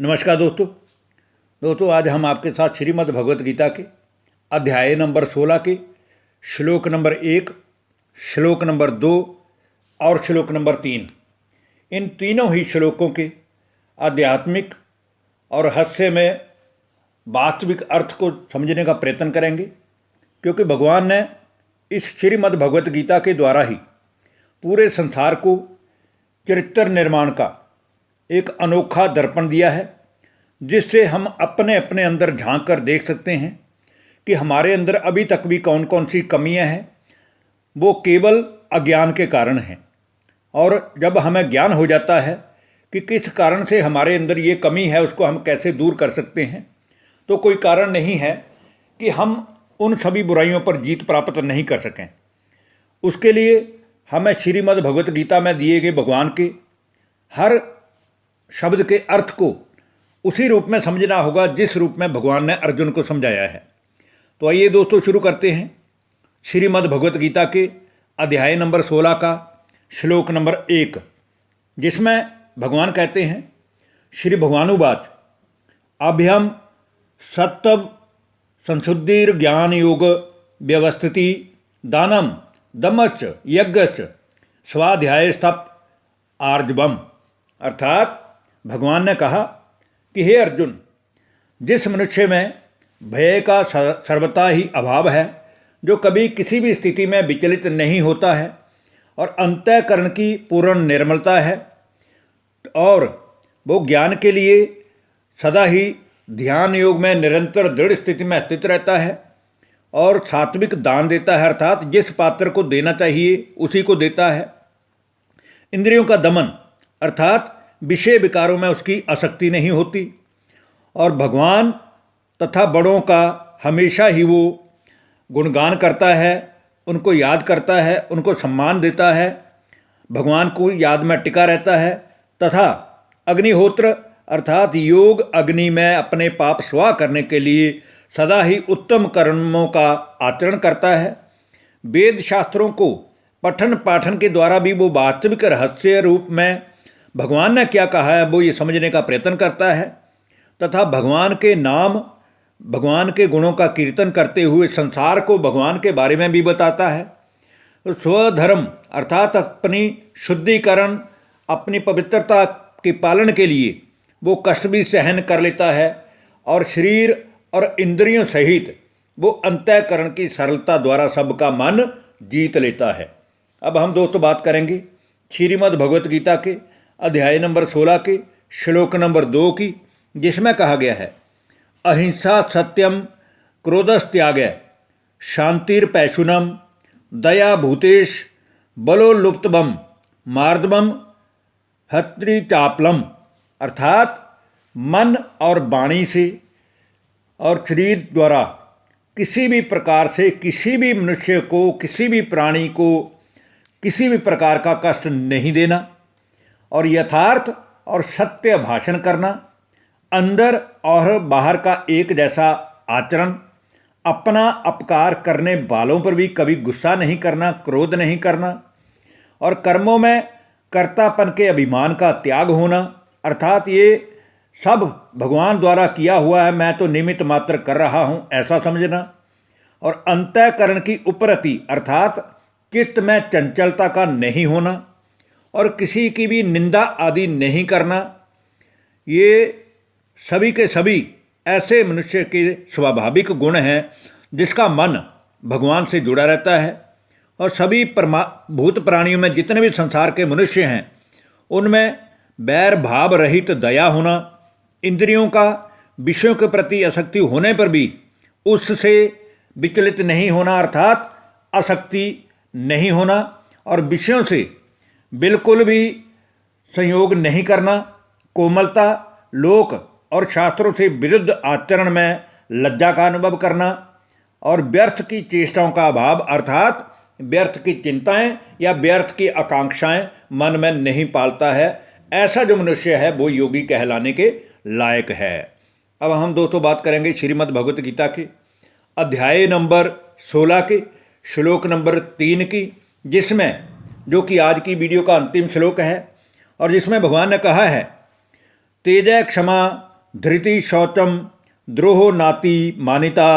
नमस्कार दोस्तों आज हम आपके साथ श्रीमद् भगवत गीता के अध्याय नंबर 16 के श्लोक नंबर 1, श्लोक नंबर 2 और श्लोक नंबर 3, इन तीनों ही श्लोकों के आध्यात्मिक और रहस्यमय वास्तविक अर्थ को समझने का प्रयत्न करेंगे, क्योंकि भगवान ने इस श्रीमद् भगवत गीता के द्वारा ही पूरे संसार को चरित्र निर्माण का एक अनोखा दर्पण दिया है, जिससे हम अपने अपने अंदर झांक कर देख सकते हैं कि हमारे अंदर अभी तक भी कौन कौन सी कमियां हैं। वो केवल अज्ञान के कारण हैं, और जब हमें ज्ञान हो जाता है कि किस कारण से हमारे अंदर ये कमी है, उसको हम कैसे दूर कर सकते हैं, तो कोई कारण नहीं है कि हम उन सभी बुराइयों पर जीत प्राप्त नहीं कर सकें। उसके लिए हमें श्रीमद् भगवत गीता में दिए गए भगवान के हर शब्द के अर्थ को उसी रूप में समझना होगा जिस रूप में भगवान ने अर्जुन को समझाया है। तो आइए दोस्तों शुरू करते हैं श्रीमद् भगवत गीता के अध्याय नंबर 16 का श्लोक नंबर 1, जिसमें भगवान कहते हैं, श्री भगवानुवाच अभ्यम सत्तव संशुद्धिर ज्ञान योग व्यवस्थिति दानम दमच यज्ञच स्वाध्याय स्तप आर्जवम। अर्थात भगवान ने कहा कि हे अर्जुन, जिस मनुष्य में भय का सर्वथा ही अभाव है, जो कभी किसी भी स्थिति में विचलित नहीं होता है और अंतःकरण की पूर्ण निर्मलता है, और वो ज्ञान के लिए सदा ही ध्यान योग में निरंतर दृढ़ स्थिति में स्थित रहता है और सात्विक दान देता है, अर्थात जिस पात्र को देना चाहिए उसी को देता है। इंद्रियों का दमन अर्थात विषय विकारों में उसकी आसक्ति नहीं होती, और भगवान तथा बड़ों का हमेशा ही वो गुणगान करता है, उनको याद करता है, उनको सम्मान देता है, भगवान को याद में टिका रहता है, तथा अग्निहोत्र अर्थात योग अग्नि में अपने पाप स्वा करने के लिए सदा ही उत्तम कर्मों का आचरण करता है। वेद शास्त्रों को पठन पाठन के द्वारा भी वो वास्तविक रहस्य रूप में भगवान ने क्या कहा है वो ये समझने का प्रयत्न करता है, तथा भगवान के नाम भगवान के गुणों का कीर्तन करते हुए संसार को भगवान के बारे में भी बताता है। तो स्वधर्म अर्थात अपनी शुद्धिकरण, अपनी पवित्रता के पालन के लिए वो कष्ट भी सहन कर लेता है, और शरीर और इंद्रियों सहित वो अंतःकरण की सरलता द्वारा सबका मन जीत लेता है। अब हम दोस्तों बात करेंगे श्रीमद् भगवत गीता के अध्याय नंबर 16 के श्लोक नंबर 2 की, जिसमें कहा गया है, अहिंसा सत्यम क्रोधस्त्यागय शांतिर्पैशुनम दया भूतेश बलोलुप्तबम मार्दवम हत्रिचापलम। अर्थात मन और वाणी से और शरीर द्वारा किसी भी प्रकार से किसी भी मनुष्य को, किसी भी प्राणी को किसी भी प्रकार का कष्ट नहीं देना, और यथार्थ और सत्य भाषण करना, अंदर और बाहर का एक जैसा आचरण, अपना अपकार करने वालों पर भी कभी गुस्सा नहीं करना, क्रोध नहीं करना, और कर्मों में कर्तापन के अभिमान का त्याग होना, अर्थात ये सब भगवान द्वारा किया हुआ है, मैं तो निमित्त मात्र कर रहा हूँ ऐसा समझना, और अंतःकरण की उपरति अर्थात चित्त में चंचलता का नहीं होना, और किसी की भी निंदा आदि नहीं करना। ये सभी के सभी ऐसे मनुष्य के स्वाभाविक गुण हैं जिसका मन भगवान से जुड़ा रहता है, और सभी भूत प्राणियों में जितने भी संसार के मनुष्य हैं उनमें बैर भाव रहित दया होना, इंद्रियों का विषयों के प्रति आसक्ति होने पर भी उससे विचलित नहीं होना, अर्थात आसक्ति नहीं होना, और विषयों से बिल्कुल भी संयोग नहीं करना, कोमलता, लोक और शास्त्रों से विरुद्ध आचरण में लज्जा का अनुभव करना, और व्यर्थ की चेष्टाओं का अभाव अर्थात व्यर्थ की चिंताएं या व्यर्थ की आकांक्षाएं मन में नहीं पालता है। ऐसा जो मनुष्य है वो योगी कहलाने के लायक है। अब हम दोस्तों बात करेंगे श्रीमद् भगवत गीता के अध्याय नंबर 16 के श्लोक नंबर 3 की, जिसमें जो कि आज की वीडियो का अंतिम श्लोक है, और जिसमें भगवान ने कहा है, तेजय क्षमा धृति शौचम द्रोहो नाति मानिता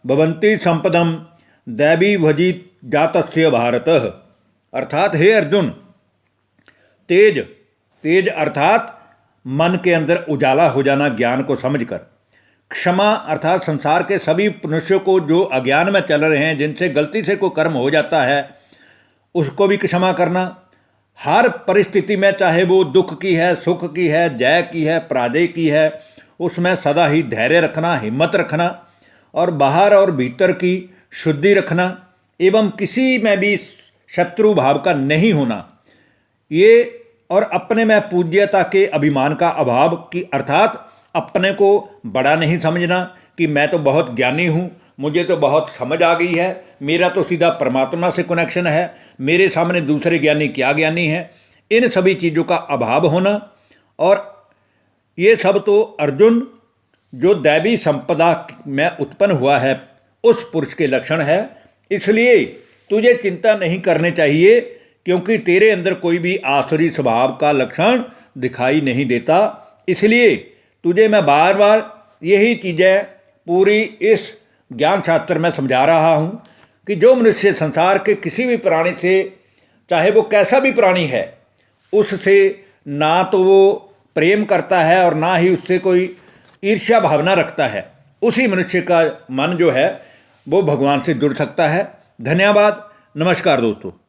भवंती संपदम दैवी भजित जातस्य भारत। अर्थात हे अर्जुन, तेज तेज अर्थात मन के अंदर उजाला हो जाना ज्ञान को समझकर। क्षमा अर्थात संसार के सभी मनुष्यों को जो अज्ञान में चल रहे हैं, जिनसे गलती से कोई कर्म हो जाता है, उसको भी क्षमा करना। हर परिस्थिति में, चाहे वो दुख की है, सुख की है, जय की है, पराजय की है, उसमें सदा ही धैर्य रखना, हिम्मत रखना और बाहर और भीतर की शुद्धि रखना एवं किसी में भी शत्रु भाव का नहीं होना। ये और अपने में पूज्यता के अभिमान का अभाव की अर्थात अपने को बड़ा नहीं समझना कि मैं तो बहुत ज्ञानी हूँ, मुझे तो बहुत समझ आ गई है, मेरा तो सीधा परमात्मा से कनेक्शन है, मेरे सामने दूसरे ज्ञानी क्या ज्ञानी है, इन सभी चीज़ों का अभाव होना। और ये सब तो अर्जुन जो दैवी संपदा में उत्पन्न हुआ है उस पुरुष के लक्षण है। इसलिए तुझे चिंता नहीं करनी चाहिए, क्योंकि तेरे अंदर कोई भी आसुरी स्वभाव का लक्षण दिखाई नहीं देता। इसलिए तुझे मैं बार बार यही चीज़ें पूरी इस ज्ञान शास्त्र में समझा रहा हूँ कि जो मनुष्य संसार के किसी भी प्राणी से, चाहे वो कैसा भी प्राणी है, उससे ना तो वो प्रेम करता है और ना ही उससे कोई ईर्ष्या भावना रखता है, उसी मनुष्य का मन जो है वो भगवान से जुड़ सकता है। धन्यवाद। नमस्कार दोस्तों।